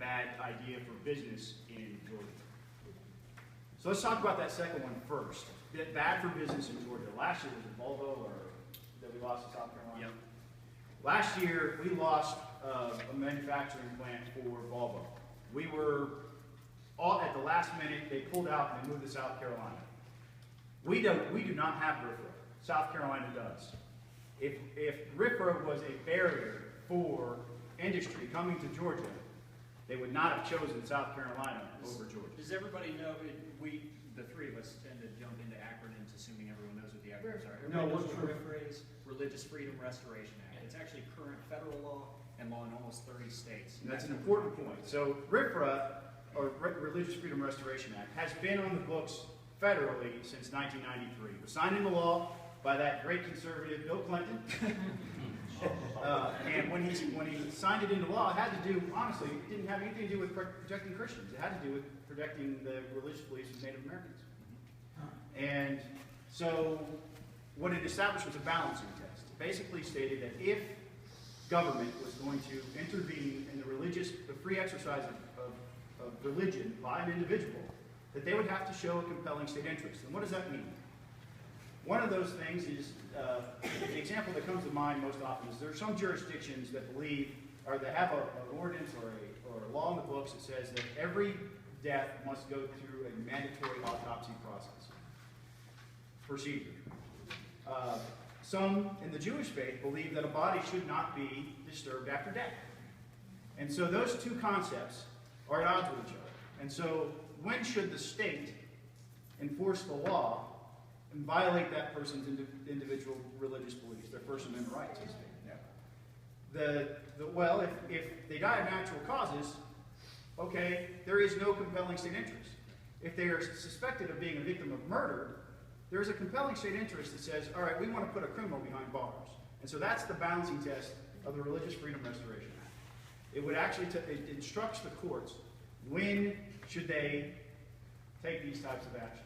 bad idea for business in Georgia. So let's talk about that second one first. Bad for business in Georgia. Last year was it Volvo or that we lost in South Carolina? Yep. Last year we lost a manufacturing plant for Volvo. We were all at the last minute. They pulled out and they moved to South Carolina. We do not have RFRA. South Carolina does. If RFRA was a barrier for industry coming to Georgia, they would not have chosen South Carolina over Georgia. Does everybody know, the three of us tend to jump into acronyms, assuming everyone knows what the acronyms are. No, Everybody knows what's what RFRA is? Religious Freedom Restoration Act. It's actually current federal law and law in almost 30 states. And that's an important point. So RFRA, or Religious Freedom Restoration Act, has been on the books federally since 1993. It was signed into law by that great conservative Bill Clinton. And when he signed it into law, it had to do, honestly, it didn't have anything to do with protecting Christians. It had to do with protecting the religious beliefs of Native Americans. And so what it established was a balancing test. It basically stated that if government was going to intervene in the free exercise of religion by an individual, that they would have to show a compelling state interest. And what does that mean? One of those things is, the example that comes to mind most often is there are some jurisdictions that believe, or that have an ordinance or a law in the books that says that every death must go through a mandatory autopsy procedure. Some in the Jewish faith believe that a body should not be disturbed after death. And so those two concepts are at odds with each other. And so when should the state enforce the law and violate that person's individual religious beliefs, their First Amendment rights? Well, if they die of natural causes, okay, there is no compelling state interest. If they are suspected of being a victim of murder, there's a compelling state interest that says, all right, we want to put a criminal behind bars. And so that's the balancing test of the Religious Freedom Restoration Act. It would actually, it instructs the courts when should they take these types of actions.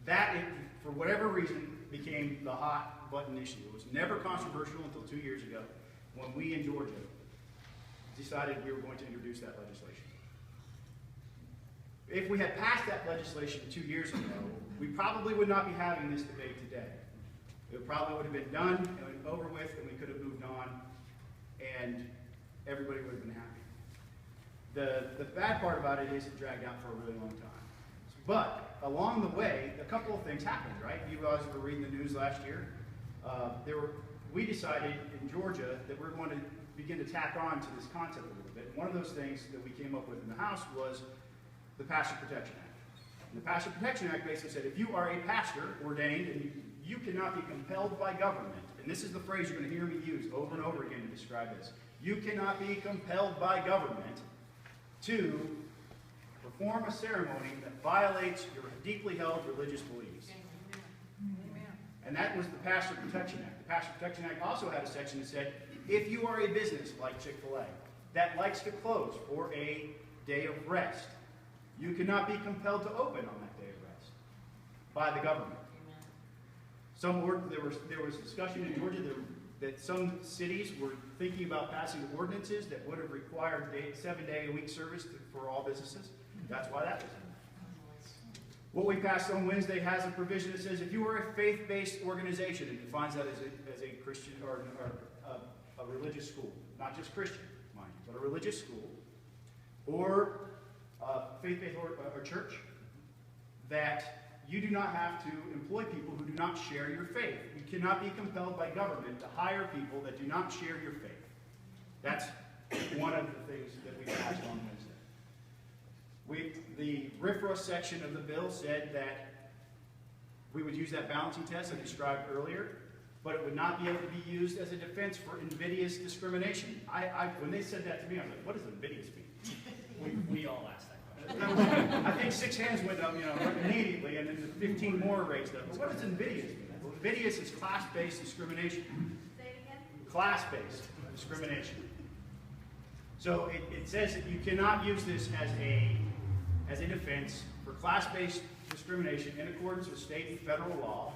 That, for whatever reason, became the hot button issue. It was never controversial until 2 years ago when we in Georgia decided we were going to introduce that legislation. If we had passed that legislation 2 years ago, we probably would not be having this debate today. It probably would have been done and over with, and we could have moved on, and everybody would have been happy. The bad part about it is it dragged out for a really long time. But along the way, a couple of things happened, right? You guys were reading the news last year. We decided in Georgia that we're going to begin to tack on to this concept a little bit. And one of those things that we came up with in the House was the Pastor Protection Act. And the Pastor Protection Act basically said if you are a pastor ordained and you cannot be compelled by government, and this is the phrase you're going to hear me use over and over again to describe this, you cannot be compelled by government to perform a ceremony that violates your deeply held religious beliefs. Amen. And that was the Pastor Protection Act. The Pastor Protection Act also had a section that said, if you are a business like Chick-fil-A that likes to close for a day of rest, you cannot be compelled to open on that day of rest by the government. There was discussion in Georgia that some cities were thinking about passing ordinances that would have required 7-day-a-week service for all businesses. That's why that was in there. What we passed on Wednesday has a provision that says if you are a faith-based organization, it defines that as a Christian or a religious school, not just Christian, mind you, but a religious school, or faith-based or church, that you do not have to employ people who do not share your faith. You cannot be compelled by government to hire people that do not share your faith. That's one of the things that we passed on Wednesday. The RFRA section of the bill said that we would use that balancing test I described earlier, but it would not be able to be used as a defense for invidious discrimination. When they said that to me, I was like, what does invidious mean? We all asked that question. I think 6 hands went up, immediately, and then 15 more raised up. But what does invidious mean? Well, invidious is class-based discrimination. Say it again. Class-based discrimination. So it says that you cannot use this as a defense for class-based discrimination in accordance with state and federal law,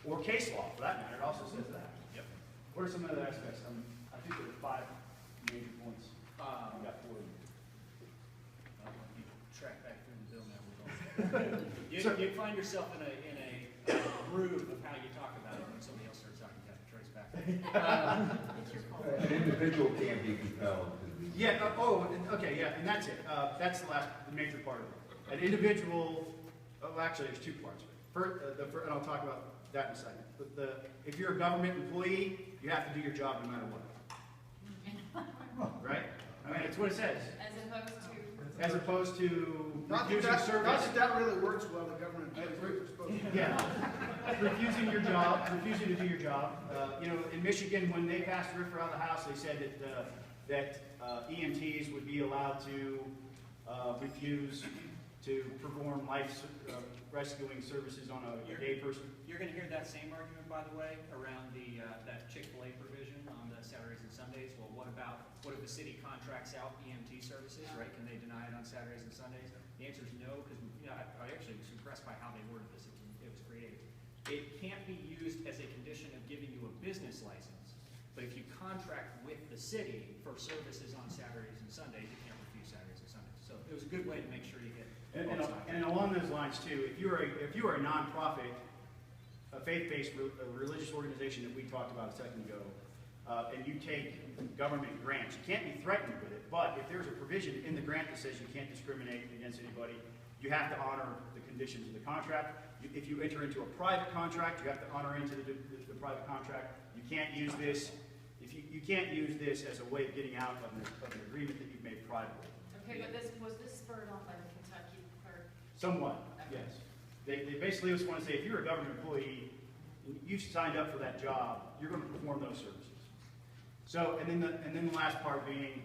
or case law, for that matter. It also says that. Yep. What are some other aspects? I think there are 5 major points. You find yourself in a groove of how you talk about it when somebody else starts talking. You have to trace back. It's your fault. An individual can't be compelled to. Yeah, okay, yeah, and that's it. That's the major part of it. An individual, actually, there's two parts of it. First, and I'll talk about that in a second. If you're a government employee, you have to do your job no matter what. Right? I mean, it's what it says. As opposed to refusing service. Not that that really works well, the government employees are supposed to. Yeah. Refusing your job, refusing to do your job. In Michigan, when they passed RFRA out of the House, they said that EMTs would be allowed to refuse to perform life rescuing services on a day person. You're going to hear that same argument, by the way, around that Chick-fil-A provision on the Saturdays and Sundays. Well, what if the city contracts out EMT services, right? Can they deny it on Saturdays and Sundays? The answer is no, because I actually was impressed by how they worded this. It was creative. It can't be used as a condition of giving you a business license, but if you contract with the city for services on Saturdays and Sundays, you can't refuse Saturdays and Sundays. So it was a good way to make sure you hit. And along those lines too, if you are a nonprofit, a faith-based religious organization that we talked about a second ago, and you take government grants, you can't be threatened with it, but if there's a provision in the grant that says you can't discriminate against anybody, you have to honor the conditions of the contract. If you enter into a private contract, you have to honor into the private contract. You can't use this, you can't use this as a way of getting out of an agreement that you've made privately. Okay, but was this spurred on by the Kentucky part? Somewhat, yes. They basically just want to say, if you're a government employee, and you've signed up for that job, you're going to perform those services. So, and then the last part being,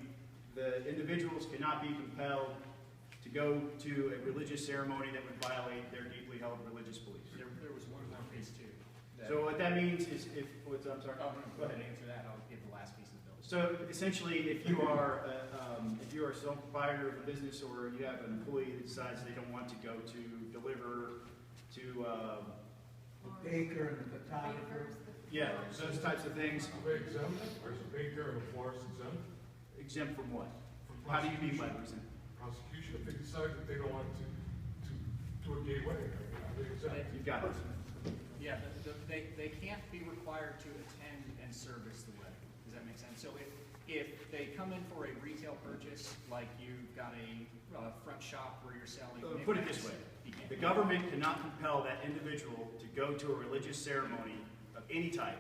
the individuals cannot be compelled to go to a religious ceremony that would violate their deeply held religious beliefs. There was one more piece too. So what that means is, I'm sorry. Oh, no, go ahead and answer that. I'll give the last piece of the bill. So essentially, if you are a sole proprietor of a business, or you have an employee that decides they don't want to go to deliver to The baker and the photographer. yeah, those types of things. Are they exempt? Or is a baker and a florist exempt? Exempt from what? From How do you mean by prosecution? exempt? Prosecution, if they decide that they don't want to do a gay wedding, are they exempt? You've got it. Yeah, they can't be required to attend and service the wedding. Does that make sense? So if they come in for a retail purchase, like you've got a front shop where you're selling. Put it this way. The government cannot compel that individual to go to a religious ceremony of any type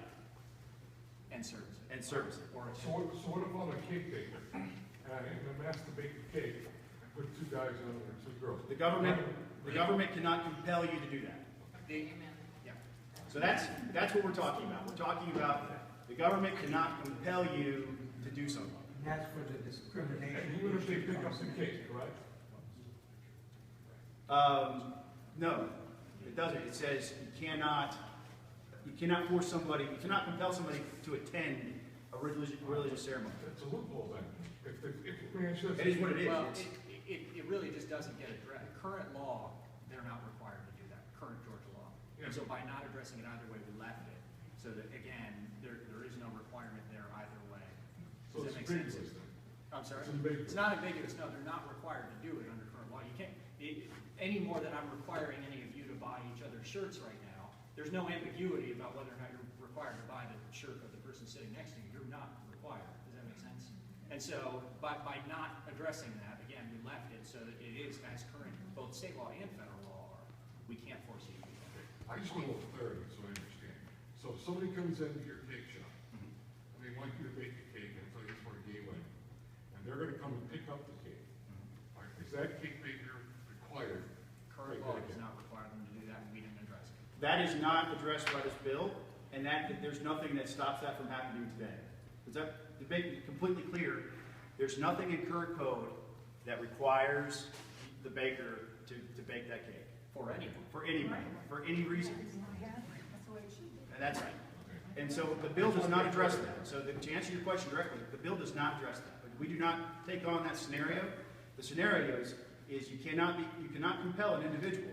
And service it. and service it. Or So what if I'm a cake baker, and I'm asked to bake a cake, I put two guys in it or two girls? The government cannot compel you to do that. Yeah. So that's what we're talking about. We're talking about the government cannot compel you to do something. And that's for the discrimination. And even if they pick up the cake, correct? No, it doesn't. It says you cannot force somebody, you cannot compel somebody to attend a religious ceremony. It's a loophole then. If the man says. It is what it is. Well, It's- it really just doesn't get addressed. Current law, they're not required to do that, current Georgia law. And so by not addressing it either way, we left it. So that, again, there is no requirement there either way. So Does it's that make sense? ambiguous then? I'm sorry? It's ambiguous. It's not ambiguous, no, they're not required to do it under current law. You can't, any more than I'm requiring any of you to buy each other's shirts right now, there's no ambiguity about whether or not you're required to buy the shirt of the person sitting next to you. You're not required. Does that make sense? And so by not addressing that, again, we left it so that it is as current, both state law and federal law are. We can't force you to do that. I just want a little clarity so I understand. So if somebody comes into your cake shop, Mm-hmm. and they want you to bake a cake, and it's like it's for a gay wedding, and they're gonna come and pick up the cake, Mm-hmm. all right, is that cake baker required? Current law does not require them to do that, and we didn't address it. That is not addressed by this bill, and there's nothing that stops that from happening today. Is that, to make it completely clear, there's nothing in current code that requires the baker to bake that cake. For anyone. For anyone, for any reason. That's the way it should be. And that's right. And so the bill does not address that. So to answer your question directly, the bill does not address that. We do not take on that scenario. The scenario is you cannot compel an individual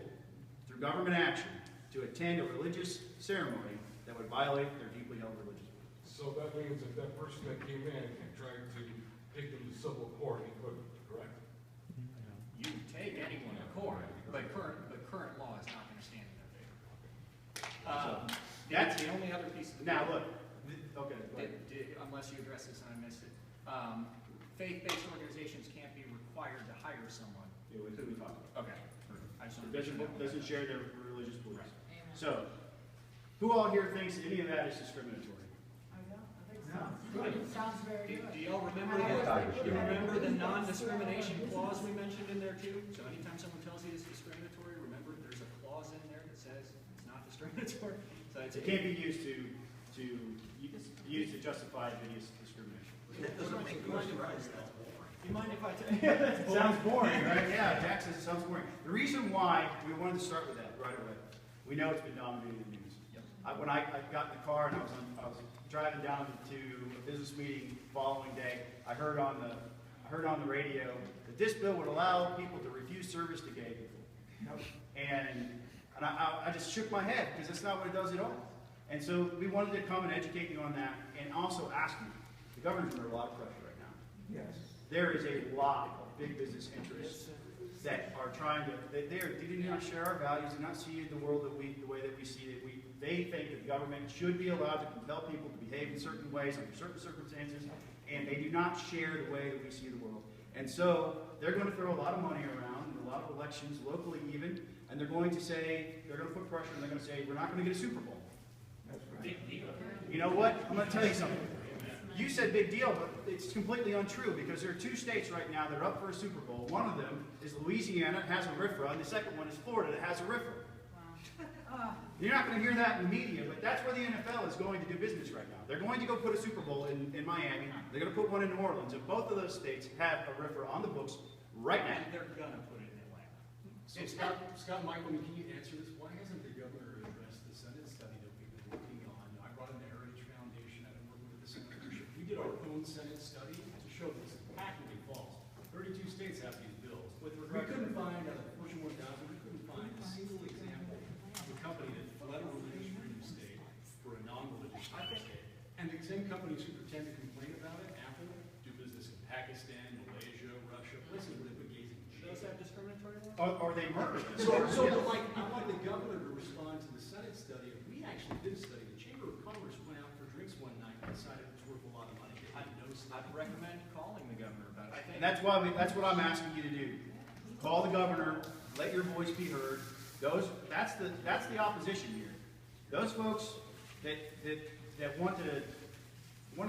through government action to attend a religious ceremony that would violate their deeply held religious beliefs. So that means that that person that came in and tried to take them to civil court, he couldn't, correct? You can take anyone to court, but current law is not That's, The only other piece of the. now look, okay, go ahead. Unless you address this and I missed it. Faith-based organizations can't be required to hire someone. Yeah, what we talked about. Okay. I just wanted to Doesn't, make sure that was doesn't clear. share their religious beliefs. Amen. So, who all here thinks any of that is discriminatory? Sounds very Do good. y'all remember I was the, thinking you that. remember the non-discrimination clause we mentioned in there too? So anytime someone tells you it's discriminatory, remember there's a clause in there that says it's not discriminatory. So it's. It can't be used to used to justify hideous discrimination. That doesn't make you right. You mind if I tell you? Sounds boring, right? Yeah, Jack says it sounds boring. The reason why we wanted to start with that right away, we know it's been dominating the news. Yep. When I got in the car and I was driving down to a business meeting the following day, I heard on the radio that this bill would allow people to refuse service to gay people. And I just shook my head because that's not what it does at all. And so we wanted to come and educate you on that and also ask you, the governor's under a lot of pressure right now. Yes. There is a lot of big business interests that are trying to, they do not share our values, do not see the world the way that we see it. They think that the government should be allowed to compel people to behave in certain ways under certain circumstances, and they do not share the way that we see the world. And so they're going to throw a lot of money around, in a lot of elections, locally even, and they're going to say, they're going to put pressure, and they're going to say, we're not going to get a Super Bowl. That's right. Big deal. You know what? I'm going to tell you something. You said big deal, but it's completely untrue because there are two states right now that are up for a Super Bowl. One of them is Louisiana, has a RFRA, and the second one is Florida, that has a RFRA. You're not going to hear that in the media, but that's where the NFL is going to do business right now. They're going to go put a Super Bowl in Miami. They're going to put one in New Orleans, and both of those states have a RFRA on the books right now. And they're gonna put it in Atlanta. So Scott and Michael, can you answer this? Why hasn't the governor addressed the Senate study that we've been working on? I brought in the Heritage Foundation, I've been working with the Senate leadership. We did our own Senate study to show this is patently false. 32 states have these bills. With We regard to. couldn't find, out of the Fortune 1000, we couldn't find a single example of a company that fled a religious freedom state for a non-religious freedom state. And the same companies who pretend to complain about it, Apple, do business in Pakistan, Malaysia, Russia, places where they put gays in jail. Does that discriminatory law? Or they murder them. So I'd like the governor to respond to the Senate study. We actually did a study. The Chamber of Commerce went out for drinks one night and decided it was worth a lot of money. They had no I'd study. recommend calling the governor about it. I think. And that's what I'm asking you to do. Call the governor, let your voice be heard. That's the opposition here. Those folks that want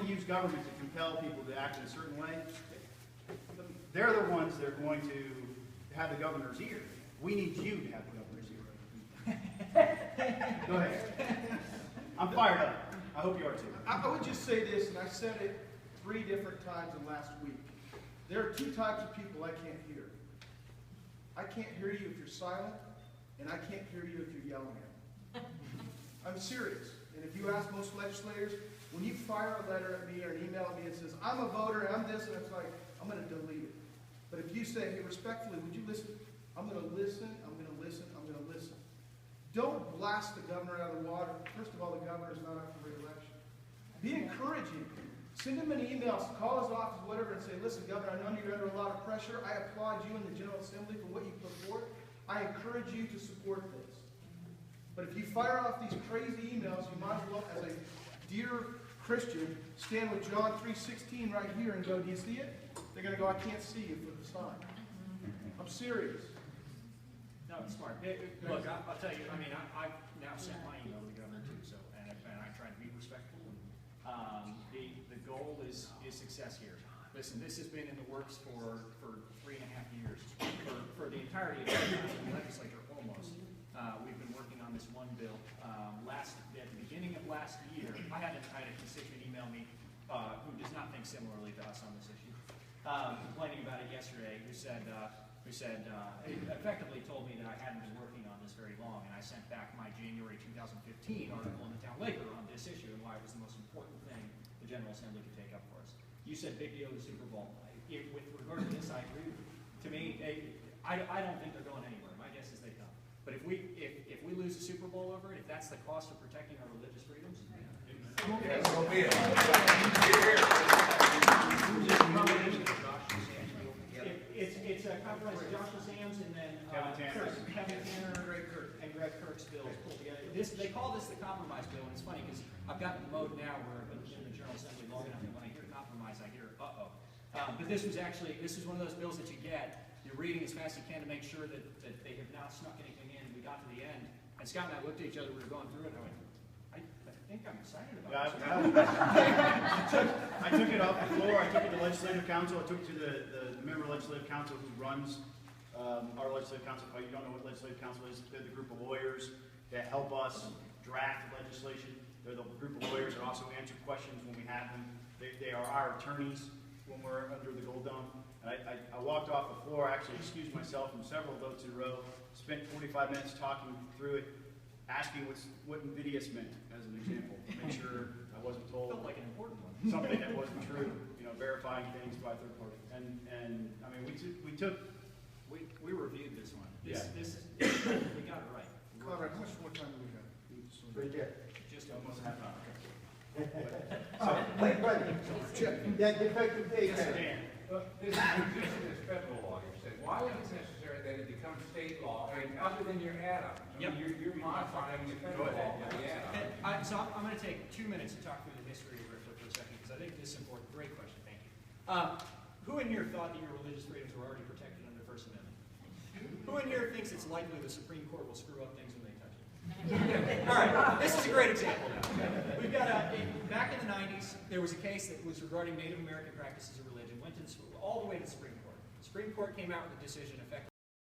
to use government to compel people to act in a certain way, they're the ones that are going to have the governor's ear. We need you to have the governor's ear. Go ahead. I'm fired up. I hope you are too. I would just say this, and I said it 3 different times in last week. There are 2 types of people I can't hear. I can't hear you if you're silent, and I can't hear you if you're yelling at me. I'm serious. And if you ask most legislators, when you fire a letter at me or an email at me and says, I'm a voter, I'm this, and it's like, I'm going to delete it. But if you say, hey, respectfully, would you listen? I'm going to listen, I'm going to listen, I'm going to listen. Don't blast the governor out of the water. First of all, the governor is not up for re-election. Be encouraging. Send him an email, call his office, whatever, and say, listen, Governor, I know you're under a lot of pressure. I applaud you in the General Assembly for what you put forth. I encourage you to support this. But if you fire off these crazy emails, you might as well, as a dear Christian, stand with John 3:16 right here and go, do you see it? They're going to go, I can't see you for the sign. I'm serious. No, it's smart. Look, I'll tell you, I mean, I've now sent my email to the governor too, so, and I try to be respectful. The goal is success here. Listen, this has been in the works for 3.5 years, for the entirety of the legislature, almost. We've been working on this one bill. At the beginning of last year, I had a constituent email me who does not think similarly to us on this issue, complaining about it yesterday, who effectively told me that I hadn't been working on this very long, and I sent back my January 2015 article in the Town Laker on this issue and why it was the most important thing the General Assembly could take up for us. You said big deal to the Super Bowl. With regard to this, I agree with you. To me, I don't think they're going anywhere. My guess is they come. But if we lose the Super Bowl over it, if that's the cost of protecting our religious freedoms, Yes, so be it. it's a compromise of Joshua Sands and then Kevin Tanner. Kevin Tanner and Greg Brett Kirk's bill is pulled together. They call this the compromise bill, and it's funny because I've gotten the mode now where I've been in the General Assembly long enough, and when I hear compromise, I hear uh-oh. But this was one of those bills that you get, you're reading as fast as you can to make sure that they have not snuck anything in. We got to the end, and Scott and I looked at each other, we were going through it, and I went, I think I'm excited about this. I took it off the floor, I took it to legislative council, I took it to the member of legislative council who runs our legislative council. If you don't know what legislative council is, they're the group of lawyers that help us draft legislation. They're the group of lawyers that also answer questions when we have them. They are our attorneys when we're under the Gold Dome. And I walked off the floor, actually excused myself from several votes in a row, spent 45 minutes talking through it, asking what invidious meant, as an example, to make sure I wasn't told Felt like an important one. something that wasn't true, verifying things by third party. And I mean, We reviewed this one. We got it right. Conrad, how much more time do we have? Right there. Just almost half an hour. Wait, buddy, Check. that defective data. Dan. This is federal law, you said. Why is it necessary that it becomes state law, I mean, other than your add-on? I mean, you're modifying the federal law with the add-on. So I'm going to take 2 minutes to talk through the history of RFRA for a second, because I think this is important. Great question, thank you. Who in here thought that your religious freedoms were already protected under the First Amendment? Who in here thinks it's likely the Supreme Court will screw up things when they touch it? All right, this is a great example now. We've got back in the 90s, there was a case that was regarding Native American practices of religion, went to all the way to the Supreme Court. The Supreme Court came out with a decision effectively